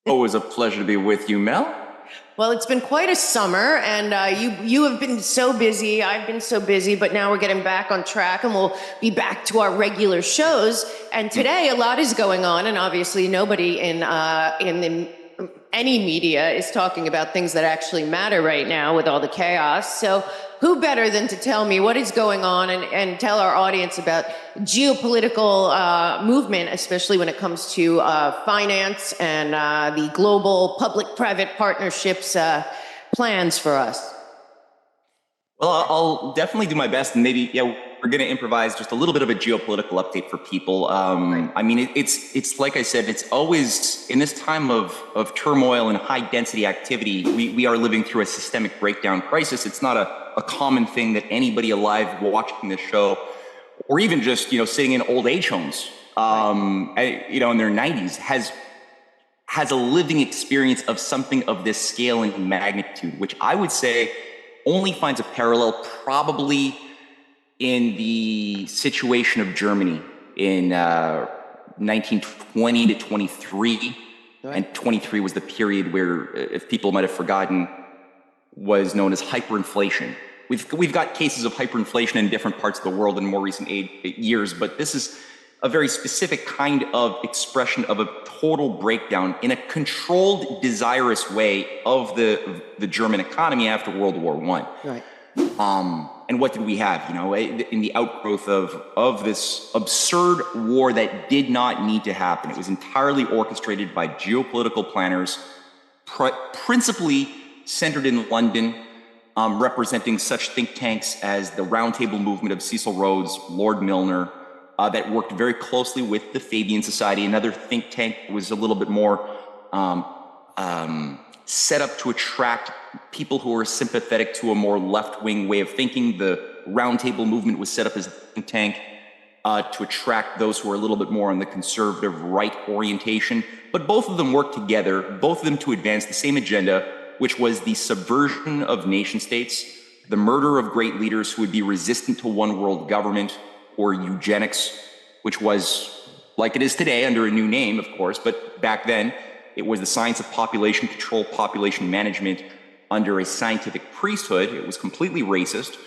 Always a pleasure to be with you, Mel. Well, it's been quite a summer, and you have been so busy. I've been so busy, but now we're getting back on track, and we'll be back to our regular shows. And today, a lot is going on, and obviously, nobody in any media is talking about things that actually matter right now with all the chaos. So, who better than to tell me what is going on and tell our audience about geopolitical movement, especially when it comes to finance and the global public-private partnerships plans for us? Well, I'll definitely do my best, and maybe we're going to improvise just a little bit of a geopolitical update for people. Right. I mean, it's like I said, it's always in this time of turmoil and high density activity. We are living through a systemic breakdown crisis. It's not a common thing that anybody alive watching this show, or even just sitting in old age homes, in their 90s, has a living experience of something of this scale and magnitude, which I would say only finds a parallel probably in the situation of Germany in 1920 to 23. Right. And 23 was the period where, if people might have forgotten, was known as hyperinflation. We've got cases of hyperinflation in different parts of the world in more recent years, but this is a very specific kind of expression of a total breakdown in a controlled, desirous way of the German economy after World War I. Right. And what did we have? In the outgrowth of this absurd war that did not need to happen. It was entirely orchestrated by geopolitical planners, principally centered in London, representing such think tanks as the Roundtable Movement of Cecil Rhodes, Lord Milner, that worked very closely with the Fabian Society. Another think tank was a little bit more set up to attract people who are sympathetic to a more left-wing way of thinking. The Roundtable Movement was set up as a think tank to attract those who are a little bit more on the conservative right orientation. But both of them worked together, both of them to advance the same agenda, which was the subversion of nation states, the murder of great leaders who would be resistant to one world government, or eugenics, which was like it is today under a new name, of course, but back then it was the science of population control, population management under a scientific priesthood. It was completely racist,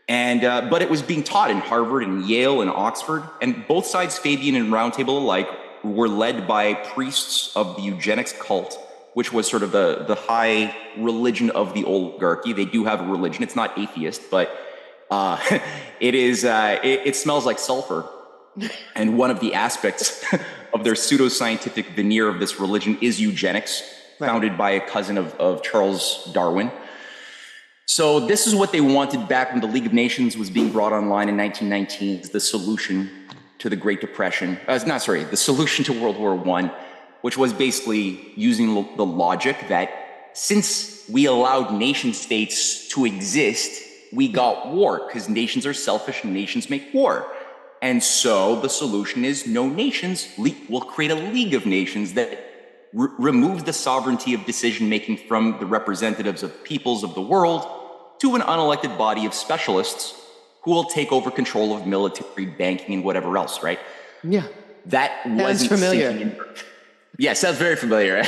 and but it was being taught in Harvard and Yale and Oxford, and both sides, Fabian and Roundtable alike, were led by priests of the eugenics cult, which was sort of the high religion of the oligarchy. They do have a religion. It's not atheist, but it smells like sulfur. And one of the aspects of their pseudoscientific veneer of this religion is eugenics, Right. founded by a cousin of Charles Darwin. So this is what they wanted back when the League of Nations was being brought online in 1919, the solution to the Great Depression. The solution to World War I, which was basically using the logic that since we allowed nation states to exist, we got war, because nations are selfish and nations make war. And so the solution is no nations. We'll create a League of Nations that removes the sovereignty of decision-making from the representatives of peoples of the world to an unelected body of specialists who will take over control of military, banking, and whatever else, right? Yeah. That Sounds wasn't familiar. sinking in. Yeah, sounds very familiar.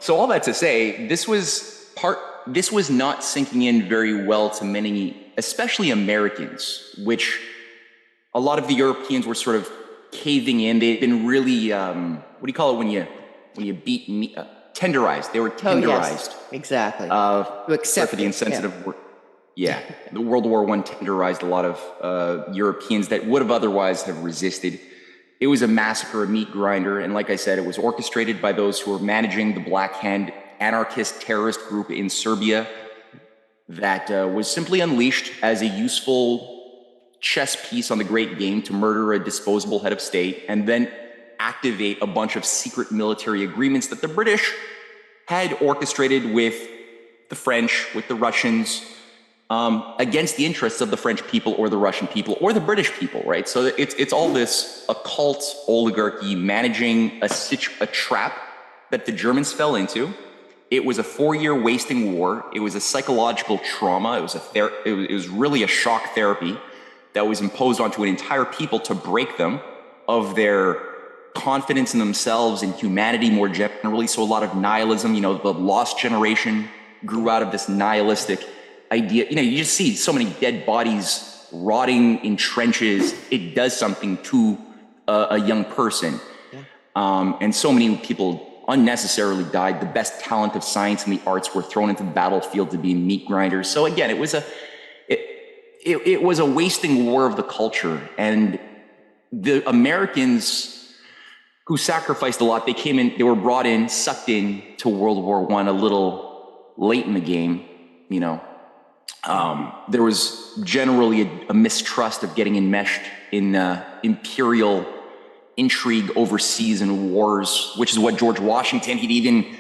So all that to say, this was not sinking in very well to many, especially Americans, which a lot of the Europeans were sort of caving in. They'd been really, what do you call it when you beat meat? Tenderized. They were tenderized. Oh, yes. Exactly. To accept For the it, insensitive word. Yeah, the World War I tenderized a lot of Europeans that would have otherwise have resisted. It was a massacre, a meat grinder, and like I said, it was orchestrated by those who were managing the Black Hand anarchist terrorist group in Serbia that was simply unleashed as a useful chess piece on the great game to murder a disposable head of state and then activate a bunch of secret military agreements that the British had orchestrated with the French, with the Russians, against the interests of the French people or the Russian people or the British people, right? So it's all this occult oligarchy managing a trap that the Germans fell into. It was a 4-year wasting war. It was a psychological trauma. It was really a shock therapy that was imposed onto an entire people to break them of their confidence in themselves and humanity more generally. So a lot of nihilism, the lost generation grew out of this nihilistic idea. You just see so many dead bodies rotting in trenches. It does something to a young person. And so many people unnecessarily died. The best talent of science and the arts were thrown into the battlefield to be meat grinders. So again, it was a wasting war of the culture. And the Americans who sacrificed a lot, they were brought in, sucked in to World War I a little late in the game. There was generally a mistrust of getting enmeshed in imperial intrigue overseas and wars, which is what George Washington, he'd even,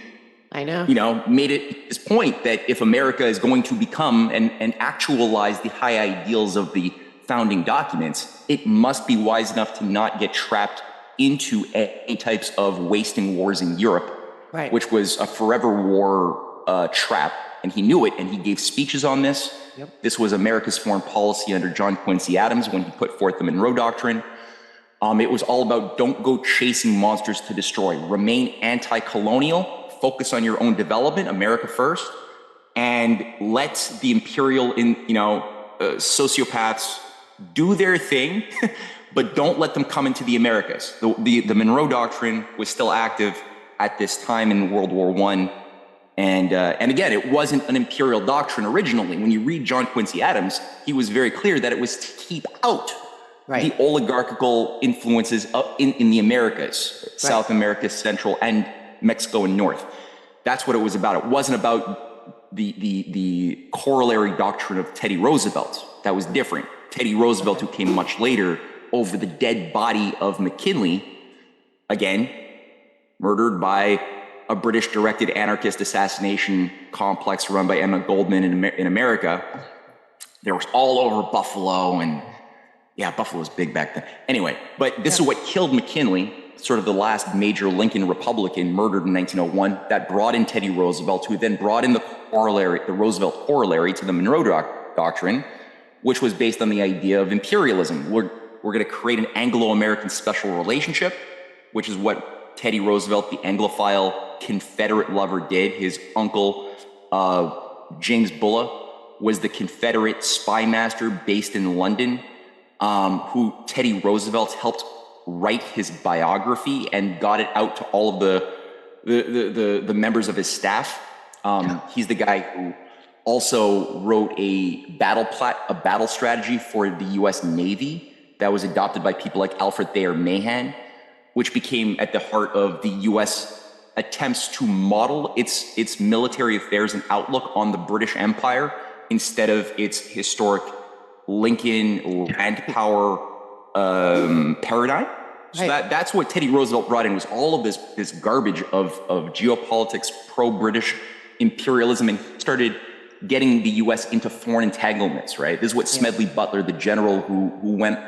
made it his point that if America is going to become and actualize the high ideals of the founding documents, it must be wise enough to not get trapped into any types of wasting wars in Europe, which was a forever war trap. And he knew it, and he gave speeches on this. This was America's foreign policy under John Quincy Adams when he put forth the Monroe Doctrine. It was all about don't go chasing monsters to destroy. Remain anti-colonial, focus on your own development, America first, and let the imperial sociopaths do their thing, but don't let them come into the Americas. The Monroe Doctrine was still active at this time in World War I. And again, it wasn't an imperial doctrine originally. When you read John Quincy Adams, he was very clear that it was to keep out the oligarchical influences in the Americas, South America, Central, and Mexico and North. That's what it was about. It wasn't about the corollary doctrine of Teddy Roosevelt. That was different. Teddy Roosevelt, who came much later, over the dead body of McKinley, again, murdered by a British-directed anarchist assassination complex run by Emma Goldman in America. There was all over Buffalo, and Buffalo was big back then. Anyway, but this is what killed McKinley, sort of the last major Lincoln Republican murdered in 1901. That brought in Teddy Roosevelt, who then brought in the Roosevelt corollary to the Monroe Doctrine, which was based on the idea of imperialism. We're going to create an Anglo-American special relationship, which is what Teddy Roosevelt, the Anglophile Confederate lover, did. His uncle, James Bullough, was the Confederate spy master based in London, who Teddy Roosevelt helped write his biography and got it out to all of the members of his staff. He's the guy who also wrote a battle strategy for the U.S. Navy that was adopted by people like Alfred Thayer Mahan, which became at the heart of the U.S. attempts to model its military affairs and outlook on the British Empire instead of its historic Lincoln land power paradigm. So that's what Teddy Roosevelt brought in, was all of this garbage of geopolitics, pro-British imperialism, and started getting the U.S. into foreign entanglements, right? This is what Smedley Butler, the general who went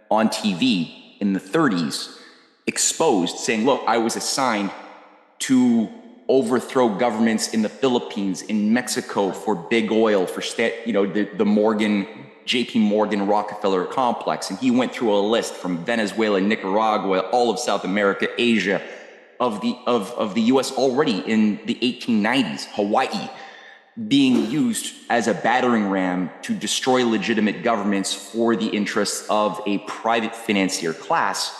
on TV in the 30s, exposed, saying, look, I was assigned to overthrow governments in the Philippines, in Mexico, for big oil, for the Morgan, JP Morgan Rockefeller complex. And he went through a list from Venezuela, Nicaragua, all of South America, Asia, of the US already in the 1890s, Hawaii, being used as a battering ram to destroy legitimate governments for the interests of a private financier class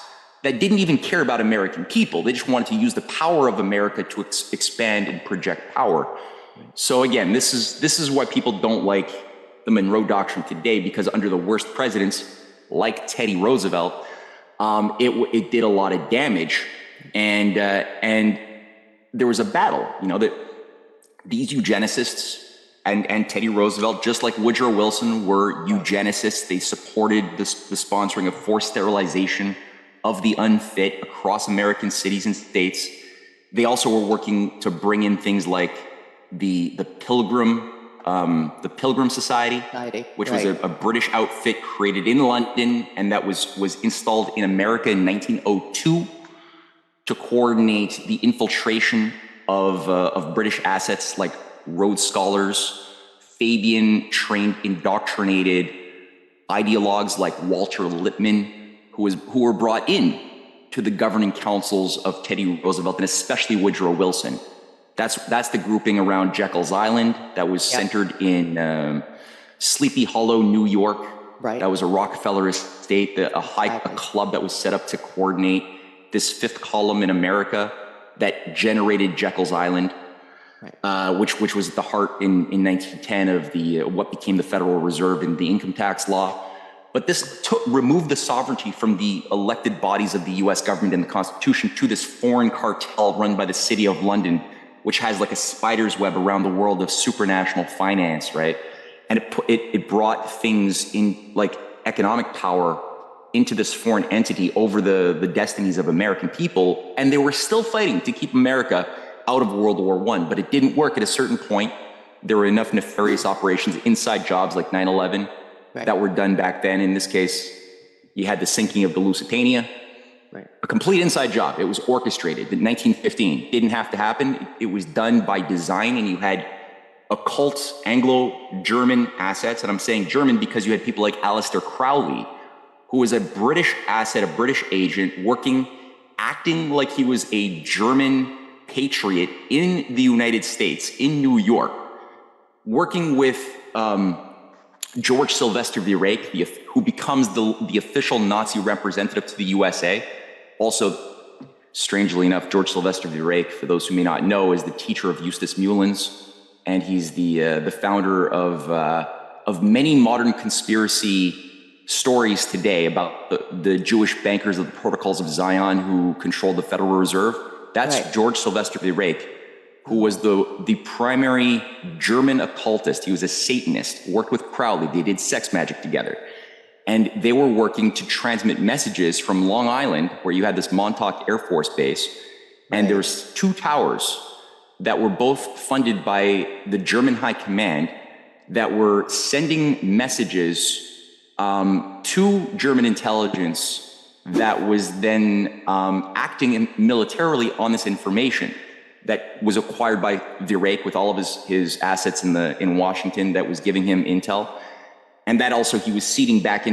that didn't even care about American people. They just wanted to use the power of America to expand and project power. So again, this is why people don't like the Monroe Doctrine today, because under the worst presidents, like Teddy Roosevelt, it did a lot of damage, and there was a battle. That these eugenicists and Teddy Roosevelt, just like Woodrow Wilson, were eugenicists. They supported the sponsoring of forced sterilization of the unfit across American cities and states. They also were working to bring in things like the Pilgrim Society, which was a British outfit created in London, and that was installed in America in 1902 to coordinate the infiltration of British assets like Rhodes Scholars, Fabian-trained, indoctrinated ideologues like Walter Lippmann, who were brought in to the governing councils of Teddy Roosevelt and especially Woodrow Wilson. That's the grouping around Jekyll's Island that was centered in Sleepy Hollow, New York. Right. That was a Rockefeller estate, a club that was set up to coordinate this fifth column in America that generated Jekyll's Island, which was at the heart in 1910 of the what became the Federal Reserve and the income tax law. But this removed the sovereignty from the elected bodies of the U.S. government and the Constitution to this foreign cartel run by the City of London, which has like a spider's web around the world of supranational finance, right? And it brought things in like economic power into this foreign entity over the destinies of American people. And they were still fighting to keep America out of World War I, but it didn't work. At a certain point, there were enough nefarious operations, inside jobs like 9/11 that were done back then. In this case, you had the sinking of the Lusitania, a complete inside job. It was orchestrated in 1915. Didn't have to happen. It was done by design, and you had occult Anglo-German assets. And I'm saying German because you had people like Aleister Crowley, who was a British asset, a British agent, acting like he was a German patriot in the United States, in New York, working with George Sylvester Virake, who becomes the official Nazi representative to the USA. Also, strangely enough, George Sylvester Virake, for those who may not know, is the teacher of Eustace Mullins, and he's the founder of many modern conspiracy stories today about the Jewish bankers of the Protocols of Zion who controlled the Federal Reserve. That's George Sylvester Virake, who was the primary German occultist. He was a Satanist, worked with Crowley. They did sex magic together. And they were working to transmit messages from Long Island, where you had this Montauk Air Force Base. And there's two towers that were both funded by the German High Command that were sending messages to German intelligence that was then acting militarily on this information that was acquired by Virake with all of his assets in Washington that was giving him intel. And that also he was seeding back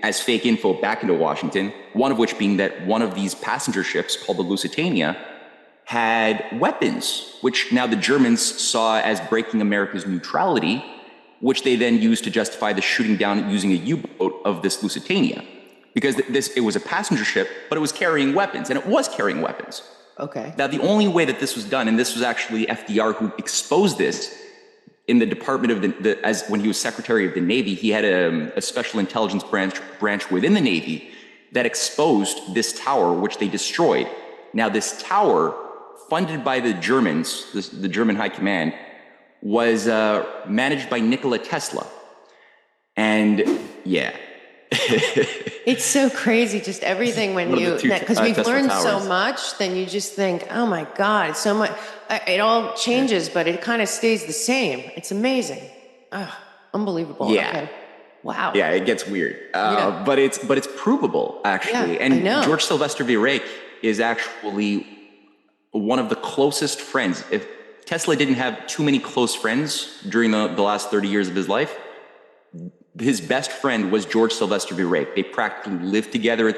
as fake info back into Washington, one of which being that one of these passenger ships called the Lusitania had weapons, which now the Germans saw as breaking America's neutrality, which they then used to justify the shooting down using a U-boat of this Lusitania. Because it was a passenger ship, but it was carrying weapons, and it was carrying weapons. Okay. Now, the only way that this was done, and this was actually FDR who exposed this in the Department of as when he was Secretary of the Navy, he had a special intelligence branch within the Navy that exposed this tower, which they destroyed. Now, this tower, funded by the Germans, the German High Command, was managed by Nikola Tesla. And yeah. It's so crazy, just everything when because we've learned so much, then you just think, oh my God, so much. It all changes, but it kind of stays the same. It's amazing. Unbelievable. Yeah. Okay. Wow. Yeah, it gets weird. But it's provable, actually. Yeah, and I know. George Sylvester Virake is actually one of the closest friends. If Tesla didn't have too many close friends during the last 30 years of his life, his best friend was George Sylvester Virake. They practically lived together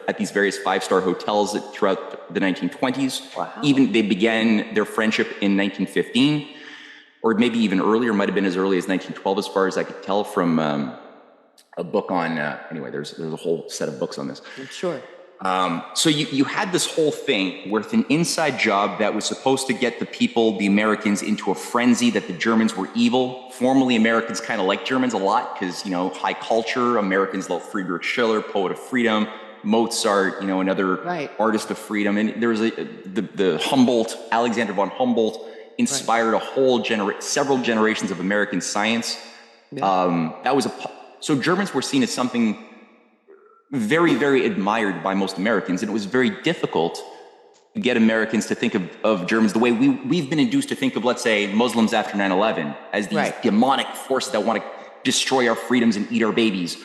at these various five-star hotels throughout the 1920s. Wow. Even they began their friendship in 1915, or maybe even earlier, might have been as early as 1912, as far as I could tell from a book on, anyway, there's a whole set of books on this. Sure. So you had this whole thing with an inside job that was supposed to get the Americans, into a frenzy that the Germans were evil. Formerly, Americans kind of liked Germans a lot because, high culture. Americans love Friedrich Schiller, poet of freedom. Mozart, another artist of freedom. And there was the Humboldt, Alexander von Humboldt, inspired a whole several generations of American science. Yeah. So Germans were seen as something very, very admired by most Americans, and it was very difficult to get Americans to think of Germans the way we've been induced to think of, let's say, Muslims after 9/11 as these demonic forces that want to destroy our freedoms and eat our babies.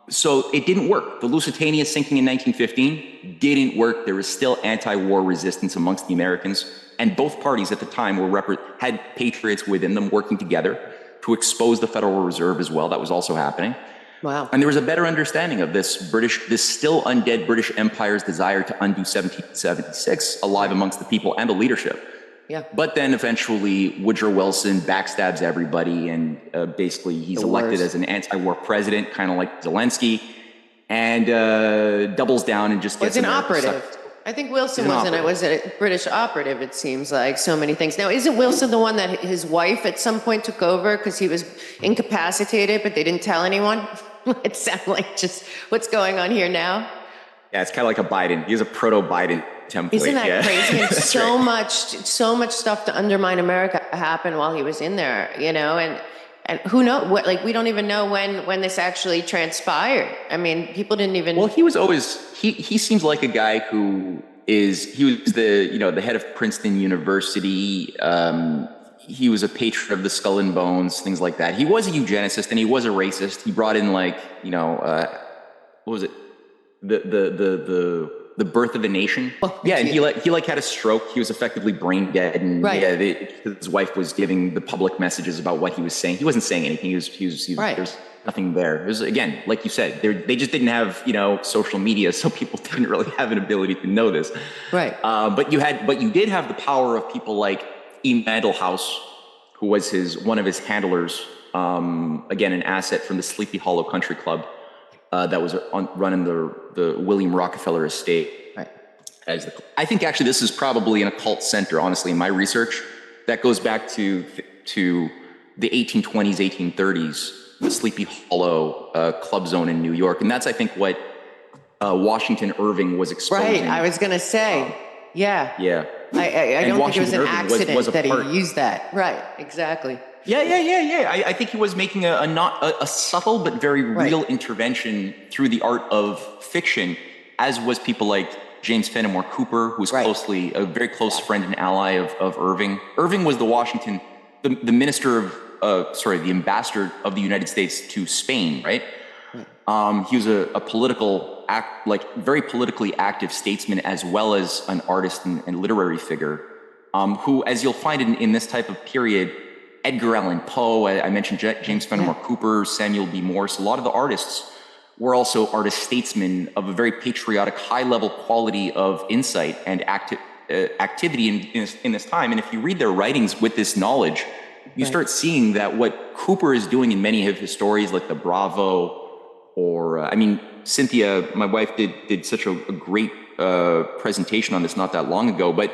So it didn't work. The Lusitania sinking in 1915 didn't work. There was still anti-war resistance amongst the Americans, and both parties at the time had patriots within them working together to expose the Federal Reserve as well. That was also happening. Wow. And there was a better understanding of this still undead British Empire's desire to undo 1776 alive amongst the people and the leadership. Yeah. But then eventually Woodrow Wilson backstabs everybody, and basically he's elected as an anti-war president, kind of like Zelensky, and doubles down and just gets an America operative. sucked. I think Wilson was a British operative, it seems like, so many things. Now, isn't Wilson the one that his wife at some point took over because he was incapacitated, but they didn't tell anyone? It sounds like just what's going on here now. Yeah, it's kind of like a Biden. He's a proto-Biden template. Isn't that crazy? And so right. so much stuff to undermine America happened while he was in there, you know, and who knows what, like, we don't even know when this actually transpired. I mean, people didn't even. Well, he was always, he seems like a guy he was the head of Princeton University. He was a patron of the Skull and Bones, things like that. He was a eugenicist and he was a racist. He brought in what was it? The Birth of a Nation. Oh, yeah, and he had a stroke. He was effectively brain dead, and right. His wife was giving the public messages about what he was saying. He wasn't saying anything. He was right. There's nothing there. It was, again, like you said, they just didn't have social media, so people didn't really have an ability to know this. Right. But you did have the power of people like E. Mandelhouse, who was one of his handlers. Again, an asset from the Sleepy Hollow Country Club. That was running the William Rockefeller estate. Right. I think actually this is probably an occult center, honestly, in my research. That goes back to the 1820s, 1830s, the Sleepy Hollow club zone in New York. And that's, I think, what Washington Irving was exposing. Right, I was going to say, yeah. Yeah. I don't think it was an Irving accident was that he used that. Right, exactly. Yeah. I think he was making a subtle but very real intervention through the art of fiction, as was people like James Fenimore Cooper, who was a very close friend and ally of Irving. Irving was the minister of, the ambassador of the United States to Spain, right? He was a very politically active statesman, as well as an artist and literary figure, who, as you'll find in this type of period, Edgar Allan Poe, I mentioned James Fenimore Cooper, Samuel B. Morse, a lot of the artists were also artist-statesmen of a very patriotic, high-level quality of insight and activity in this time. And if you read their writings with this knowledge, you start seeing that what Cooper is doing in many of his stories, like the Bravo, or, Cynthia, my wife, did such a great presentation on this not that long ago, but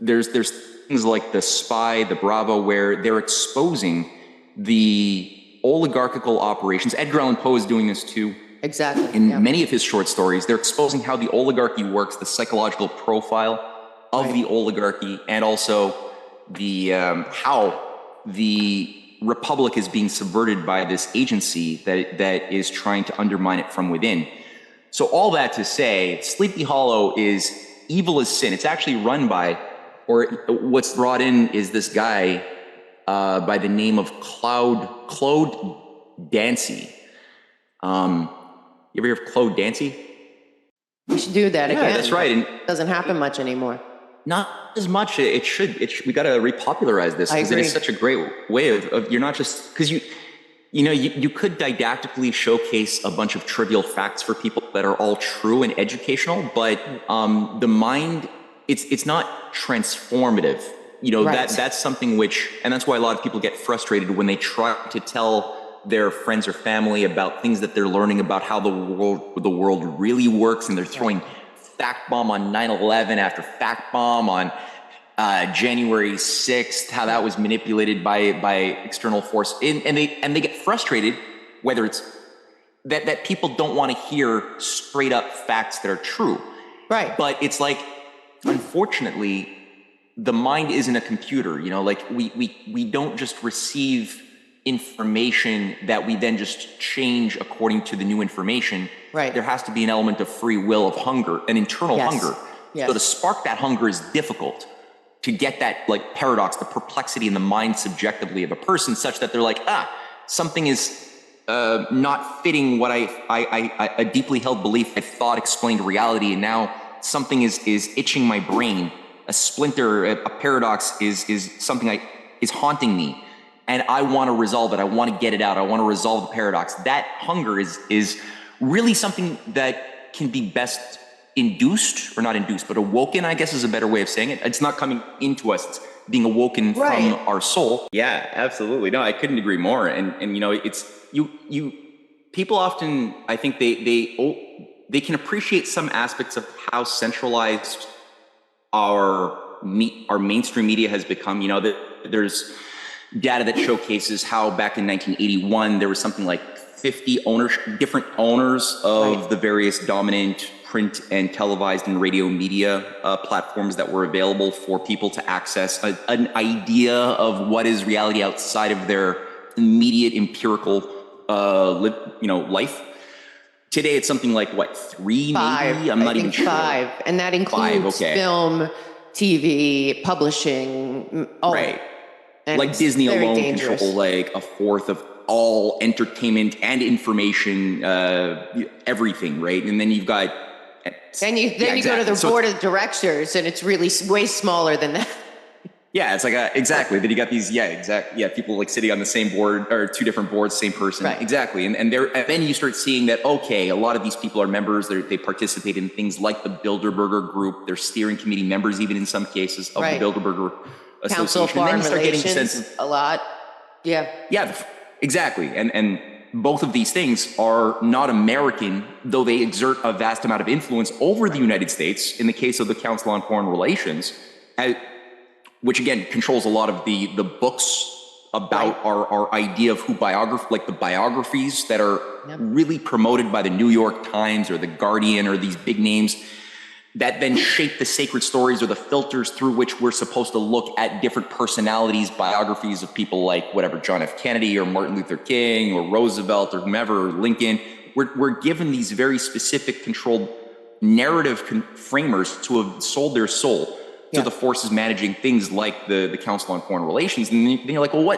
there's things like the Spy, the Bravo, where they're exposing the oligarchical operations. Edgar Allan Poe is doing this too. Exactly. In many of his short stories, they're exposing how the oligarchy works, the psychological profile of the oligarchy, and also the how the republic is being subverted by this agency that is trying to undermine it from within. So all that to say, Sleepy Hollow is evil as sin. It's actually run by, or what's brought in is this guy by the name of Claude Dancy. You ever hear of Claude Dancy? We should do that again. Yeah, that's right. And it doesn't happen much anymore. Not as much. It should. We got to repopularize this, because it is such a great way of you're not just, because you could didactically showcase a bunch of trivial facts for people that are all true and educational, but the mind, it's not transformative. That's something which, and that's why a lot of people get frustrated when they try to tell their friends or family about things that they're learning about how the world really works, and they're throwing fact bomb on 9/11 after fact bomb on January 6th, how that was manipulated by external force, and they get frustrated, whether it's that people don't want to hear straight up facts that are true. Right. But it's like, unfortunately, the mind isn't a computer. We don't just receive information that we then just change according to the new information. Right. There has to be an element of free will, of hunger, an internal hunger. Yes. So to spark that hunger is difficult, to get that paradox, the perplexity in the mind subjectively of a person, such that they're like, something is not fitting what a deeply held belief I thought explained reality, and now something is itching my brain. A splinter, a paradox is something is haunting me. and I want to resolve it. I want to get it out. I want to resolve the paradox. That hunger is really something that can be best induced, or not induced, but awoken, I guess is a better way of saying it. It's not coming into us. It's being awoken from our soul. Yeah, absolutely. No, I couldn't agree more. And you know, it's you people often, I think they can appreciate some aspects of how centralized our mainstream media has become. You know, that there's data that showcases how back in 1981 there was something like 50 different owners of the various dominant print and televised and radio media platforms that were available for people to access an idea of what is reality outside of their immediate empirical life. Today it's something like what, 3 5, maybe? I'm not even sure. 5, and that includes film, TV, publishing, all. Right. Like Disney alone control like a fourth of all entertainment and information, everything, right? And then you've got Then you go to the board of directors, and it's really way smaller than that. Yeah, it's like exactly. Then you got these, people like sitting on the same board or 2 different boards, same person. Right. Exactly. And then you start seeing that, okay, a lot of these people are members. They participate in things like the Bilderberger Group. They're steering committee members, even in some cases, of the Bilderberger Association. Council of Foreign Relations, a lot. Yeah. Yeah, exactly. And both of these things are not American, though they exert a vast amount of influence over the United States. In the case of the Council on Foreign Relations, which again controls a lot of the books about our idea of who like the biographies that are really promoted by the New York Times or the Guardian or these big names that then shape the sacred stories or the filters through which we're supposed to look at different personalities, biographies of people like whatever, John F. Kennedy or Martin Luther King or Roosevelt or whomever, or Lincoln. We're given these very specific controlled narrative framers to have sold their soul to the forces managing things like the Council on Foreign Relations. And then you're like, well,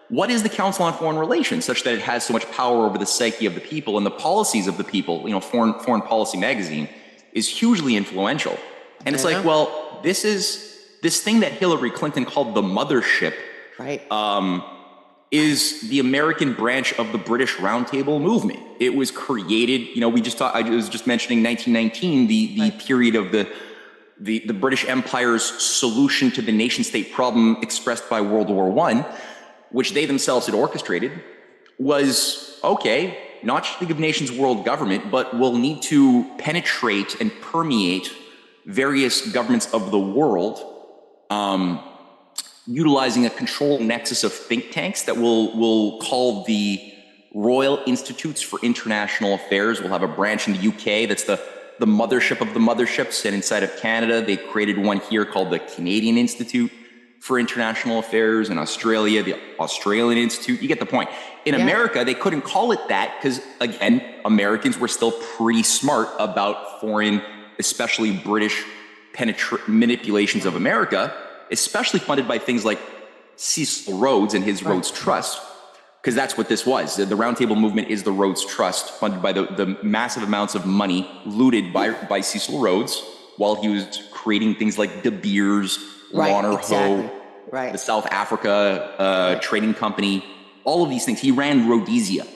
what is the Council on Foreign Relations such that it has so much power over the psyche of the people and the policies of the people? You know, Foreign Policy magazine is hugely influential. And it's like, well, this thing that Hillary Clinton called the mothership, is the American branch of the British Roundtable movement. It was created, you know, I was just mentioning 1919, the period of the British Empire's solution to the nation state problem expressed by World War I, which they themselves had orchestrated, was, okay, not just League of Nations world government, but we'll need to penetrate and permeate various governments of the world, utilizing a control nexus of think tanks that we'll call the Royal Institutes for International Affairs. We'll have a branch in the UK that's the mothership of the motherships, and inside of Canada, they created one here called the Canadian Institute for International Affairs. In Australia, the Australian Institute. You get the point. In America, they couldn't call it that because, again, Americans were still pretty smart about foreign, especially British manipulations of America, especially funded by things like Cecil Rhodes and his Rhodes Trust, because that's what this was. The Roundtable movement is the Rhodes Trust, funded by the massive amounts of money looted by Cecil Rhodes while he was creating things like De Beers, Warner Ho, the South Africa Trading Company, all of these things. He ran Rhodesia.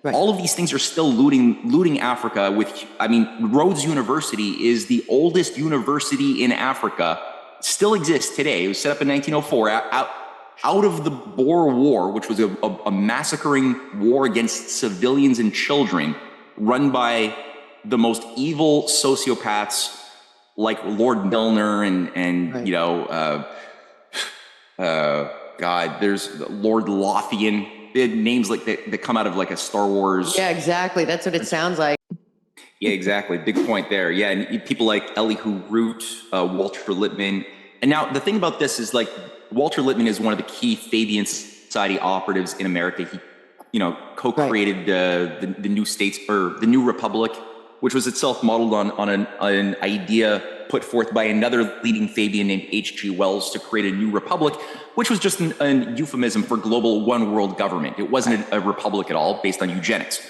All of these things are still looting Africa Rhodes University is the oldest university in Africa, still exists today. It was set up in 1904 out of the Boer War, which was a massacring war against civilians and children run by the most evil sociopaths like Lord Milner and you know, there's Lord Lothian. Names like that come out of like a Star Wars. Yeah, exactly. That's what it sounds like. Yeah, exactly. Big point there. Yeah, and people like Elihu Root, Walter Lippmann. And now the thing about this is like Walter Lippmann is one of the key Fabian Society operatives in America. He, you know, co-created the new states or the new republic, which was itself modeled on an idea put forth by another leading Fabian named H.G. Wells to create a new republic, which was just an euphemism for global one world government. It wasn't a republic at all, based on eugenics.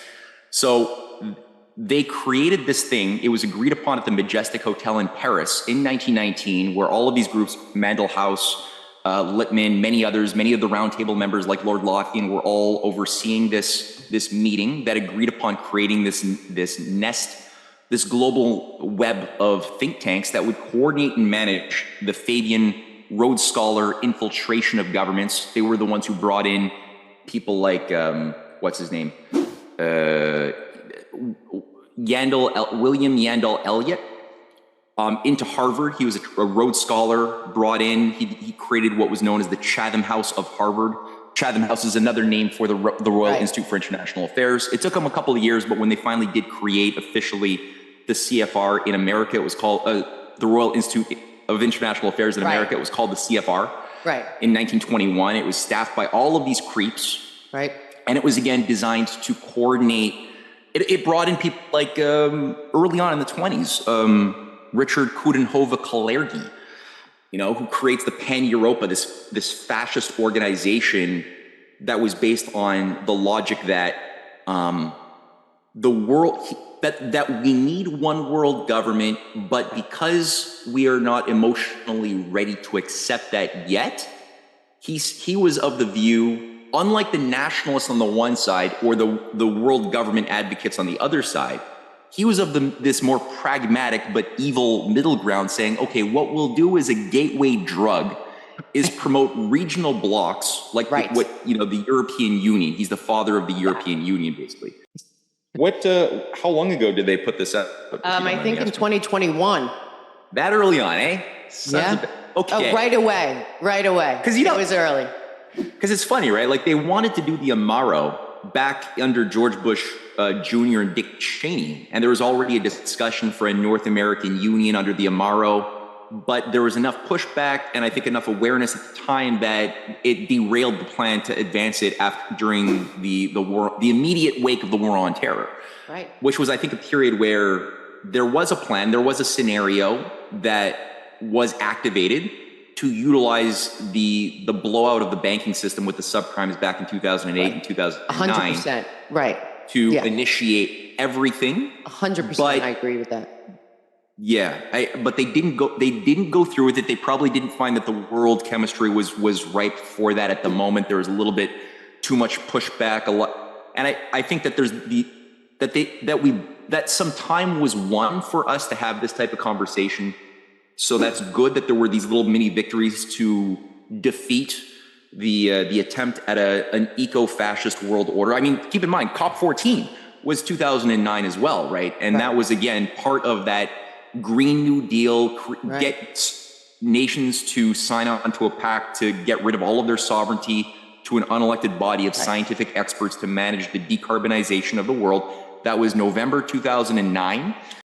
So they created this thing. It was agreed upon at the Majestic Hotel in Paris in 1919, where all of these groups, Mandel House, Littman, many others, many of the roundtable members like Lord Lothian were all overseeing this meeting that agreed upon creating this global web of think tanks that would coordinate and manage the Fabian Rhodes Scholar infiltration of governments. They were the ones who brought in people like, what's his name? William Yandell Elliott into Harvard. He was a Rhodes Scholar brought in. He created what was known as the Chatham House of Harvard. Chatham House is another name for the Royal Institute for International Affairs. It took them a couple of years, but when they finally did create officially the CFR in America, it was called the Royal Institute of International Affairs in America. It was called the CFR. Right. In 1921, it was staffed by all of these creeps. Right. And it was, again, designed to coordinate. It brought in people like early on in the 20s, Richard Coudenhove Kalergi, who creates the Pan Europa, this fascist organization that was based on the logic that the world, that we need one world government, but because we are not emotionally ready to accept that yet, he was of the view, unlike the nationalists on the one side or the world government advocates on the other side, he was of this more pragmatic but evil middle ground, saying, okay, what we'll do as a gateway drug is promote regional blocks like the European Union. He's the father of the European Union, basically. How long ago did they put this up? I think in 2021. That early on, eh? Yeah. Okay. Oh, right away. Because it was early. Because it's funny, right? Like they wanted to do the Amaro back under George Bush Jr. and Dick Cheney, and there was already a discussion for a North American Union under the Amaro, but there was enough pushback and I think enough awareness at the time that it derailed the plan to advance it during the war, the immediate wake of the War on Terror, right? Which was, I think, a period where there was a plan, there was a scenario that was activated to utilize the blowout of the banking system with the subprimes back in 2008 and 2009. 100%, right. To initiate everything. 100%, I agree with that. Yeah, but they didn't go through with it. They probably didn't find that the world chemistry was ripe for that at the moment. There was a little bit too much pushback, and I think that that some time was won for us to have this type of conversation. So that's good that there were these little mini victories to defeat the attempt at an eco-fascist world order. I mean, keep in mind, COP14 was 2009 as well, right? And that was, again, part of that Green New Deal, get nations to sign on to a pact to get rid of all of their sovereignty to an unelected body of scientific experts to manage the decarbonization of the world. That was November 2009.